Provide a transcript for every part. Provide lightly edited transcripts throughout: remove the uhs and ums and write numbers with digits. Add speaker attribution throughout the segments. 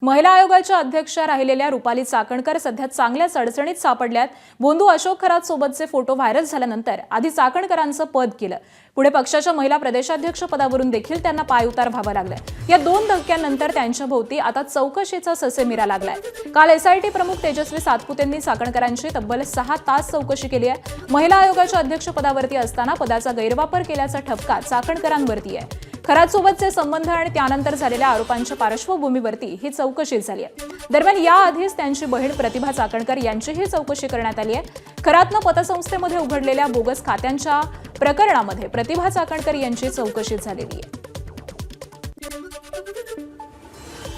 Speaker 1: महिला आयोगाच्या अध्यक्षा राहिलेल्या रुपाली चाकणकर सध्या चांगल्याच अडचणीत सापडल्यात। बोंधू अशोक खरात सोबतचे फोटो व्हायरल झाल्यानंतर आधी चाकणकरांचं पद केलं, पुढे पक्षाच्या महिला प्रदेशाध्यक्ष पदावरून देखील त्यांना पायउतार व्हावा लागलाय। या दोन धक्क्यांनंतर त्यांच्या भोवती आता चौकशीचा ससेमिरा लागलाय। काल एसआयटी प्रमुख तेजस्वी सातपुतेंनी चाकणकरांची तब्बल 6 तास चौकशी केली आहे। महिला आयोगाच्या अध्यक्षपदावरती असताना पदाचा गैरवापर केल्याचा ठपका चाकणकरांवरती आहे। खरातसोबतचे संबंध आणि त्यानंतर झालेल्या आरोपांच्या पार्श्वभूमीवरती ही चौकशी झाली आहे। दरम्यान याआधीच त्यांची बहीण प्रतिभा चाकणकर यांचीही चौकशी करण्यात आली आहे। खरातनं पतसंस्थेमध्ये उघडलेल्या बोगस खात्यांच्या प्रकरणामध्ये प्रतिभा चाकणकर यांची चौकशी झालेली आहे।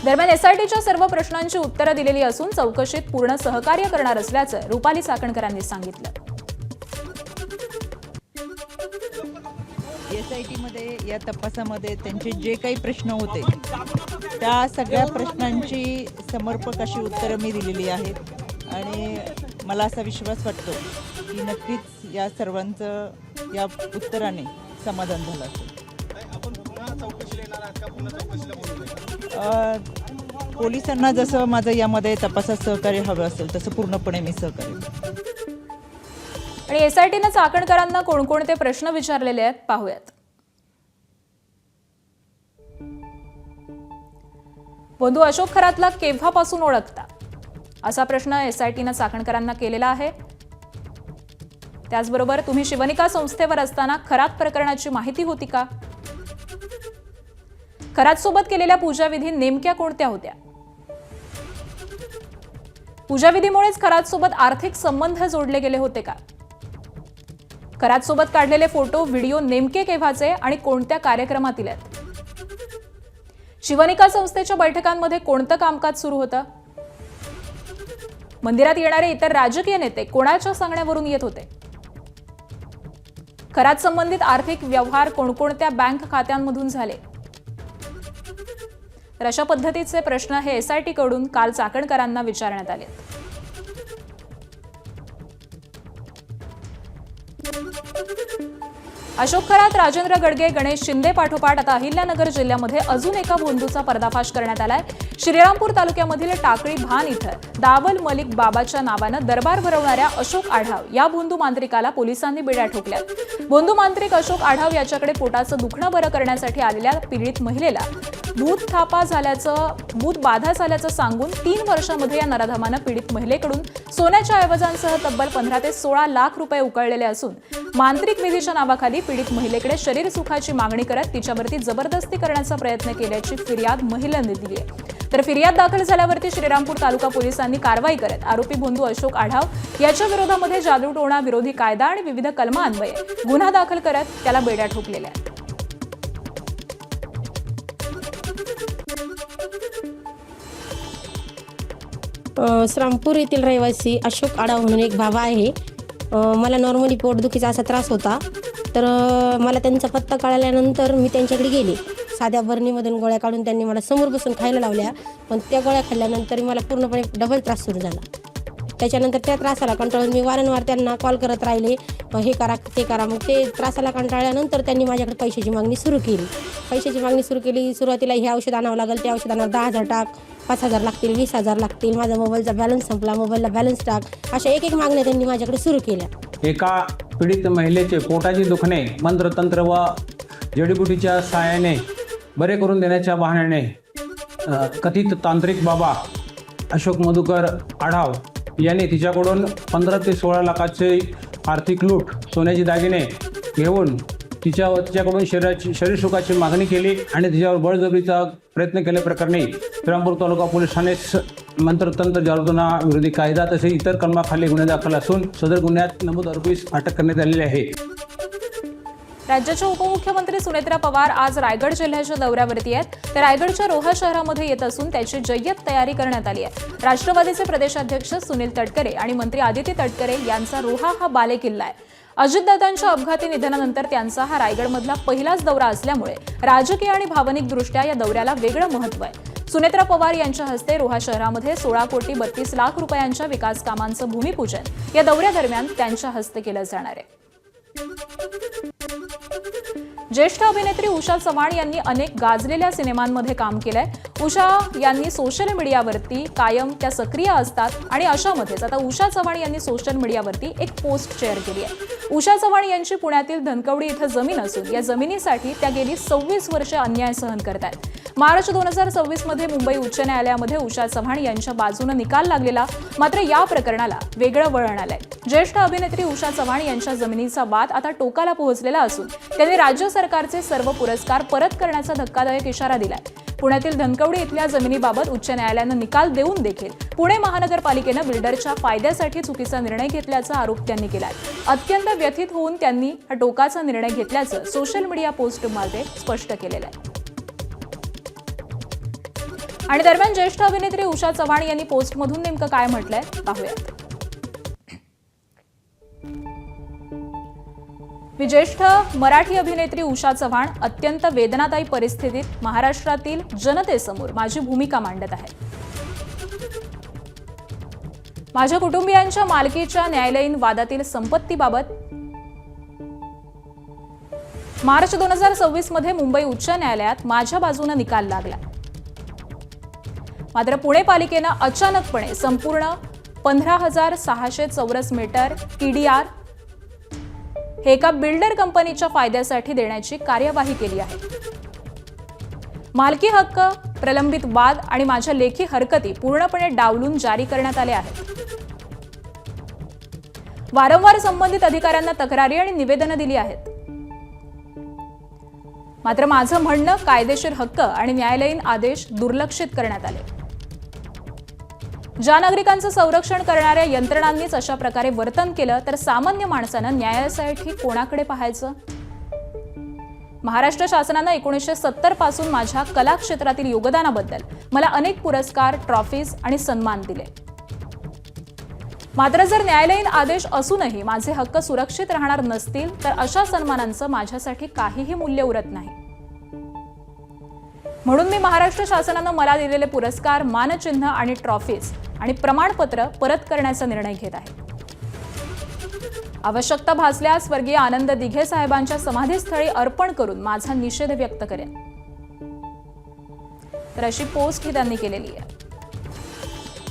Speaker 1: दरम्यान एसआयटीच्या सर्व प्रश्नांची उत्तरं दिलेली असून चौकशीत पूर्ण सहकार्य करणार असल्याचं रुपाली चाकणकरांनी सांगितलं।
Speaker 2: एसआयटी मध्ये या तपासामध्ये त्यांचे जे काही प्रश्न होते त्या सगळ्या प्रश्नांची समर्पक अशी उत्तरं मी दिलेली आहेत आणि मला असा विश्वास वाटतो की नक्कीच या सर्वांचं या उत्तराने समाधान झालं असेल। पोलिसांना जसं माझं यामध्ये तपासात सहकार्य हवं असेल तसं पूर्णपणे मी सहकार्य करेन।
Speaker 1: आणि एसआयटीने चाकणकरांना कोणकोणते प्रश्न विचारलेले आहेत पाहूयात। बोंधू अशोक खरातला केव्हापासून ओळखता, असा प्रश्न एसआयटीने चाकणकरांना केलेला आहे। त्याचबरोबर तुम्ही शिवनिका संस्थेवर असताना खरात प्रकरणाची माहिती होती का? खरातसोबत केलेल्या पूजाविधी नेमक्या कोणत्या होत्या? पूजाविधीमुळेच खरातसोबत आर्थिक संबंध जोडले गेले होते का? खरातसोबत काढलेले फोटो व्हिडिओ नेमके केव्हाचे आणि कोणत्या कार्यक्रमातील आहेत? शिवनिका संस्थेच्या बैठकांमध्ये कोणतं कामकाज सुरू होतं? मंदिरात येणारे इतर राजकीय नेते कोणाच्या सांगण्यावरून येत होते? खरात संबंधित आर्थिक व्यवहार कोणकोणत्या बँक खात्यांमधून झाले? तर अशा पद्धतीचे प्रश्न हे एसआयटी कडून काल चाकणकरांना विचारण्यात आले। अशोक खरात, राजेंद्र गडगे, गणेश शिंदे पाठोपाठ आता अहिल्यानगर जिल्ह्यामध्ये अजून एका बोंधूचा पर्दाफाश करण्यात आलाय। श्रीरामपूर तालुक्यामधील टाकळी भान इथं दावल मलिक बाबाच्या नावानं दरबार भरवणाऱ्या अशोक आढाव या बोंधू मांत्रिकाला पोलिसांनी बेड्या ठोकल्यात। बोंधू मांत्रिक अशोक आढाव याच्याकडे पोटाचं दुखणं बरं करण्यासाठी आलेल्या पीडित महिलेला भूत बाधा झाल्याचं सांगून 3 वर्षांमध्ये या नराधमानं पीडित महिलेकडून सोन्याच्या ऐवजांसह तब्बल 15 ते 16 लाख रुपये उकळलेले असून मांत्रिक विधीच्या नावाखाली पीडित महिलेकडे शरीर सुखाची मागणी करत तिच्यावरती जबरदस्ती करण्याचा प्रयत्न केल्याची फिर्याद महिलेने दिली आहे। तर फिर्याद दाखल झाल्यावरती श्रीरामपूर तालुका पोलिसांनी कारवाई करत आरोपी बोंधू अशोक आढाव याच्या विरोधामध्ये जादूटोणा विरोधी कायदा आणि विविध कलमान्वये गुन्हा दाखल करत त्याला बेड्या ठोकलेल्या आहेत।
Speaker 3: श्रीरामपूर येथील रहिवासी अशोक आढाव म्हणून एक बाबा आहे। मला नॉर्मली पोटदुखीचा असा त्रास होता, तर मला त्यांचा पत्ता कळाल्यानंतर मी त्यांच्याकडे गेले। साध्या बरणीमधून गोळ्या काढून त्यांनी मला समोर बसून खायला लावल्या, पण त्या गोळ्या खाल्ल्यानंतर मला पूर्णपणे डबल त्रास सुरू झाला। त्याच्यानंतर त्या त्रासाला कंटाळून मी वारंवार त्यांना कॉल करत राहिले, हे करा ते करा। मग ते त्रासाला कंटाळल्यानंतर त्यांनी माझ्याकडे पैशाची मागणी सुरू केली। सुरुवातीला हे औषध आणावं लागेल, ते औषध आणावं, 10,000 टाक, 5,000 लागतील, 20,000 लागतील, माझा मोबाईलचा बॅलन्स संपला, मोबाईलला बॅलन्स टाक, अशा एक मागण्या त्यांनी माझ्याकडे सुरू केल्या।
Speaker 4: एका पीडित महिलेचे पोटाचे दुखणे मंत्रतंत्र व जडीबुटीच्या सहाय्याने बरे करून देण्याच्या बहाण्याने कथित तांत्रिक बाबा अशोक मधुकर आढाव यांनी तिच्याकडून 15 ते 16 लाखाचे आर्थिक लूट, सोन्याचे दागिने घेऊन तिच्याकडून शरीर सुखाची मागणी केली आणि तिच्यावर बळजबरीचा प्रयत्न केल्याप्रकरणी श्रीरामपूर तालुका पोलीस ठाणे मंत्रतंत्र जादूटोणा विरोधी कायदा तसेच इतर कलमाखाली गुन्हे दाखल असून सदर गुन्ह्यात नमूद आरोपीस अटक करण्यात आलेली आहे।
Speaker 1: राज्याच्या उपमुख्यमंत्री सुनेत्रा पवार आज रायगड जिल्ह्याच्या दौऱ्यावरती आहेत। तर रायगडच्या रोहा शहरामध्ये येत असून त्याची जय्यत तयारी करण्यात आली आहे। राष्ट्रवादीचे प्रदेशाध्यक्ष सुनील तटकरे आणि मंत्री आदिती तटकरे यांचा रोहा हा बालेकिल्ला आहे। अजितदादांच्या अपघाती निधनानंतर त्यांचा हा रायगडमधला पहिलाच दौरा असल्यामुळे राजकीय आणि भावनिक दृष्ट्या या दौऱ्याला वेगळं महत्त्व आहे। सुनेत्रा पवार यांच्या हस्ते रोहा शहरामध्ये 16 कोटी 32 लाख रुपयांच्या विकास कामांचं भूमिपूजन या दौऱ्यादरम्यान त्यांच्या हस्ते केलं जाणार आहे। ज्येष्ठ अभिनेत्री उषा चव्हाण यांनी अनेक गाजलेल्या सिनेमांमध्ये काम केलंय. उषा यांनी सोशल मीडियावरती कायम त्या सक्रिय असतात आणि अशामध्येच आता उषा चव्हाण यांनी सोशल मीडियावरती एक पोस्ट शेअर केली आहे. उषा चव्हाण यांची पुण्यातील धनकवडी इथं जमीन असून या जमिनीसाठी त्या गेली 26 वर्षे अन्याय सहन करतायत. मार्च 2026 मध्ये मुंबई उच्च न्यायालयामध्ये उषा चव्हाण यांच्या बाजूने निकाल लागलेला, मात्र या प्रकरणाला वेगळं वळण आलंय. ज्येष्ठ अभिनेत्री उषा चव्हाण यांच्या जमिनीचा वाद आता टोकाला पोहोचलेला असून त्यांनी राज्य सरकारचे सर्व पुरस्कार परत करण्याचा धक्कादायक इशारा दिलाय. पुण्यातील धनकवडी इथल्या जमिनीबाबत उच्च न्यायालयानं निकाल देऊन देखील पुणे महानगरपालिकेनं बिल्डरच्या फायद्यासाठी चुकीचा निर्णय घेतल्याचा आरोप त्यांनी केलाय. अत्यंत व्यथित होऊन त्यांनी हा टोकाचा निर्णय घेतल्याचं सोशल मीडिया पोस्टमध्ये स्पष्ट केलेलं आहे. आणि दरम्यान ज्येष्ठ अभिनेत्री उषा चव्हाण यांनी पोस्टमधून नेमकं काय म्हटलंय पाहूयात. मी ज्येष्ठ मराठी अभिनेत्री उषा चव्हाण अत्यंत वेदनादायी परिस्थितीत महाराष्ट्रातील जनतेसमोर माझी भूमिका मांडत आहे. माझ्या कुटुंबियांच्या मालकीच्या न्यायालयीन वादातील संपत्तीबाबत मार्च 2026 मध्ये मुंबई उच्च न्यायालयात माझ्या बाजूने निकाल लागला. मात्र पुणे पालिकेनं अचानकपणे संपूर्ण 15,600 चौरस मीटर TDR हे एका बिल्डर कंपनीच्या फायद्यासाठी देण्याची कार्यवाही केली आहे. मालकी हक्क, प्रलंबित वाद आणि माझ्या लेखी हरकती पूर्णपणे डावलून जारी करण्यात आले आहेत. वारंवार संबंधित अधिकाऱ्यांना तक्रारी आणि निवेदनं दिली आहेत. मात्र माझं म्हणणं, कायदेशीर हक्क आणि न्यायालयीन आदेश दुर्लक्षित करण्यात आले. ज्या नागरिकांचं संरक्षण करणाऱ्या यंत्रणांनीच अशा प्रकारे वर्तन केलं तर सामान्य माणसानं न्यायासाठी कोणाकडे पाहायचं? महाराष्ट्र शासनानं 1970 पासून माझ्या कला क्षेत्रातील योगदानाबद्दल मला अनेक पुरस्कार, ट्रॉफीज आणि सन्मान दिले. मात्र जर न्यायालयीन आदेश असूनही माझे हक्क सुरक्षित राहणार नसतील तर अशा सन्मानांचं माझ्यासाठी काहीही मूल्य उरत नाही. म्हणून मी महाराष्ट्र शासनानं मला दिलेले पुरस्कार, मानचिन्ह आणि ट्रॉफीज आणि प्रमाणपत्र परत करण्याचा निर्णय घेत आहे. आवश्यकता भासल्यास स्वर्गीय आनंद दिघे साहेबांच्या समाधीस्थळी अर्पण करून माझा निषेध व्यक्त करेन. तर अशी पोस्ट ही त्यांनी केलेली आहे.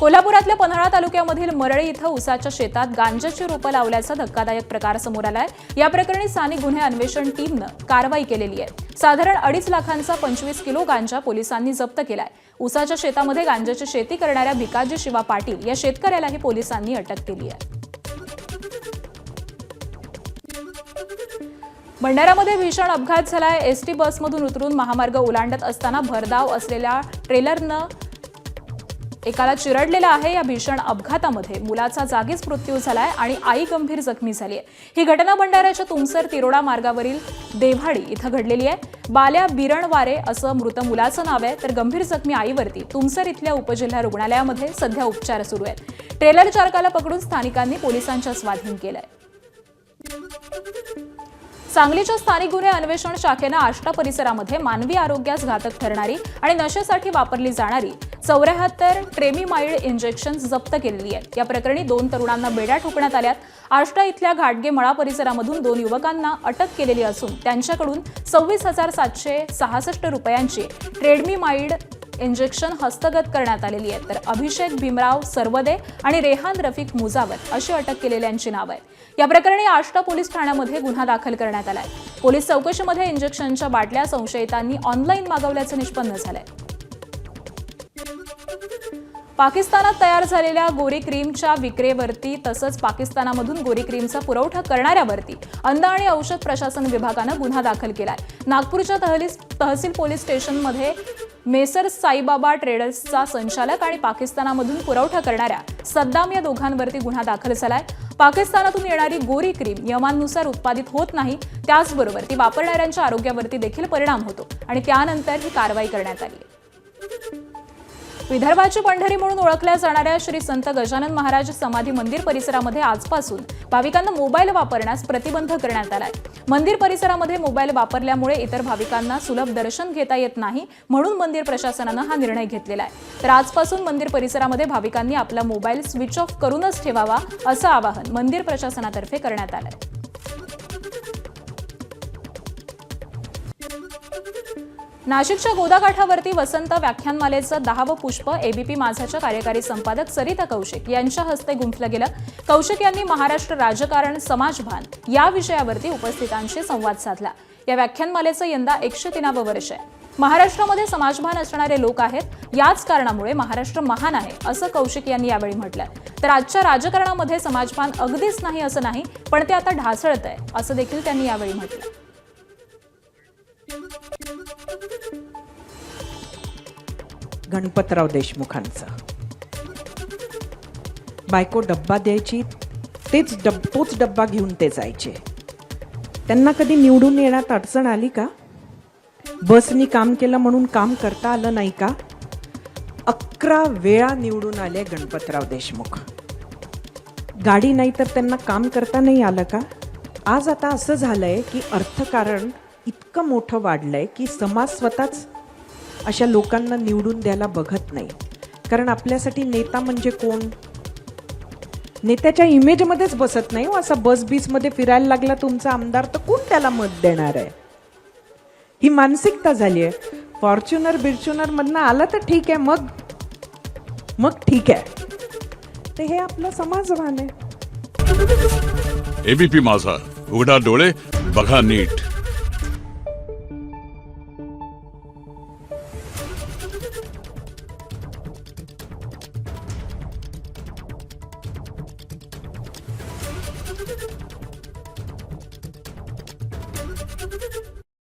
Speaker 1: कोल्हापुरातल्या पन्हाळा तालुक्यामधील मरळी इथं उसाच्या शेतात गांजाची रोपं लावल्याचा धक्कादायक प्रकार समोर आलाय. या प्रकरणी स्थानिक गुन्हे अन्वेषण टीमनं कारवाई केलेली आहे. साधारण 2.5 लाखांचा 25 किलो गांजा पोलिसांनी जप्त केलाय. उसाच्या शेतामध्ये गांजाची शेती करणाऱ्या भिकाजी शिवा पाटील या शेतकऱ्यालाही पोलिसांनी अटक केली आहे. भंडाऱ्यामध्ये भीषण अपघात झालाय. एसटी बसमधून उतरून महामार्ग ओलांडत असताना भरधाव असलेल्या ट्रेलरनं एकाला चिरडलेला आहे. या भीषण अपघातामध्ये मुलाचा जागीच मृत्यू झालाय आणि आई गंभीर जखमी झाली आहे. ही घटना भंडाऱ्याच्या तुमसर तिरोडा मार्गावरील देव्हाडी इथं घडलेली आहे. बाल्या बिरणवारे असं मृत मुलाचं नाव आहे. तर गंभीर जखमी आईवरती तुमसर इथल्या उपजिल्हा रुग्णालयामध्ये सध्या उपचार सुरू आहेत. ट्रेलर चालकाला पकडून स्थानिकांनी पोलिसांच्या स्वाधीन केलंय. सांगलीच्या स्थानिक गुन्हे अन्वेषण शाखेनं आष्टा परिसरामध्ये मानवी आरोग्यास घातक ठरणारी आणि नशेसाठी वापरली जाणारी 74 ट्रेमिमाइड इंजेक्शन जप्त केलेली आहेत. या प्रकरणी 2 तरुणांना बेड्या ठोकण्यात आल्यात. आष्टा इथल्या घाटगे मळा परिसरामधून 2 युवकांना अटक केलेली असून त्यांच्याकडून 26,766 रुपयांची ट्रेडमिमाइड इंजेक्शन हस्तगत करण्यात आलेली आहे. तर अभिषेक भीमराव सरवदे आणि रेहान रफिक मुजावर अशी अटक केलेल्यांची नावं आहेत. या प्रकरणी आष्टा पोलीस ठाण्यामध्ये गुन्हा दाखल करण्यात आलाय. पोलीस चौकशीमध्ये इंजेक्शनच्या बाटल्या संशयितांनी ऑनलाईन मागवल्याचं निष्पन्न झालंय. पाकिस्तानात तयार झालेल्या गोरी क्रीमच्या विक्रेवरती तसंच पाकिस्तानामधून गोरी क्रीमचा पुरवठा करणाऱ्यावरती अन्न आणि औषध प्रशासन विभागानं गुन्हा दाखल केलाय. नागपूरच्या तहसील पोलीस स्टेशनमध्ये मेसर साईबाबा ट्रेडर्सचा संचालक आणि पाकिस्तानामधून पुरवठा करणाऱ्या सद्दाम या दोघांवरती गुन्हा दाखल झालाय. पाकिस्तानातून येणारी गोरी क्रीम नियमांनुसार उत्पादित होत नाही, त्याचबरोबर ती वापरणाऱ्यांच्या आरोग्यावरती देखील परिणाम होतो आणि त्यानंतर ही कारवाई करण्यात आली. विदर्भाची पंढरी म्हणून ओळखल्या जाणाऱ्या श्री संत गजानन महाराज समाधी मंदिर परिसरामध्ये आजपासून भाविकांना मोबाईल वापरण्यास प्रतिबंध करण्यात आलाय. मंदिर परिसरामध्ये मोबाईल वापरल्यामुळे इतर भाविकांना सुलभ दर्शन घेता येत नाही, म्हणून मंदिर प्रशासनानं हा निर्णय घेतलेला आहे. तर आजपासून मंदिर परिसरामध्ये भाविकांनी आपला मोबाईल स्विच ऑफ करूनच ठेवावा असं आवाहन मंदिर प्रशासनातर्फे करण्यात आलंय. नाशिकच्या गोदाकाठावरती वसंत व्याख्यानमालेचं 10वं पुष्प एबीपी माझाच्या कार्यकारी संपादक सरिता कौशिक यांच्या हस्ते गुंफलं गेलं. कौशिक यांनी महाराष्ट्र राजकारण समाजभान या विषयावरती उपस्थितांशी संवाद साधला. या व्याख्यानमालेचं यंदा 103वं वर्ष आहे. महाराष्ट्रामध्ये समाजभान असणारे लोक आहेत, याच कारणामुळे महाराष्ट्र महान आहे असं कौशिक यांनी यावेळी म्हटलं. तर आजच्या राजकारणामध्ये समाजभान अगदीच नाही असं नाही, पण ते आता ढासळत आहे असं देखील त्यांनी यावेळी म्हटलं.
Speaker 5: गणपतराव देशमुखांचं बायको डब्बा द्यायची, तोच डब्बा घेऊन ते जायचे. त्यांना कधी निवडून येण्यात अडचण आली का? बसनी काम केलं म्हणून काम करता आलं नाही का? 11 वेळा निवडून आले गणपतराव देशमुख. गाडी नाही तर त्यांना काम करता नाही आलं का? आज आता असं झालंय की अर्थकारण इतकं मोठं वाढलंय की समाज स्वतःच अशा लोकांना निवडून द्यायला बघत नाही. कारण आपल्यासाठी नेता म्हणजे कोण? नेत्याच्या इमेजमध्येच बसत नाही. असा बस बीसमध्ये फिरायला लागला तुमचा आमदार तर कोण त्याला मत देणार आहे? ही मानसिकता झाली आहे. फॉर्च्युनर बिर्च्युनर मधनं आलं तर ठीक आहे, मग ठीक आहे. ते हे आपलं समाजभान आहे.
Speaker 6: एबीपी माझा, उघडा डोळे बघा नीट.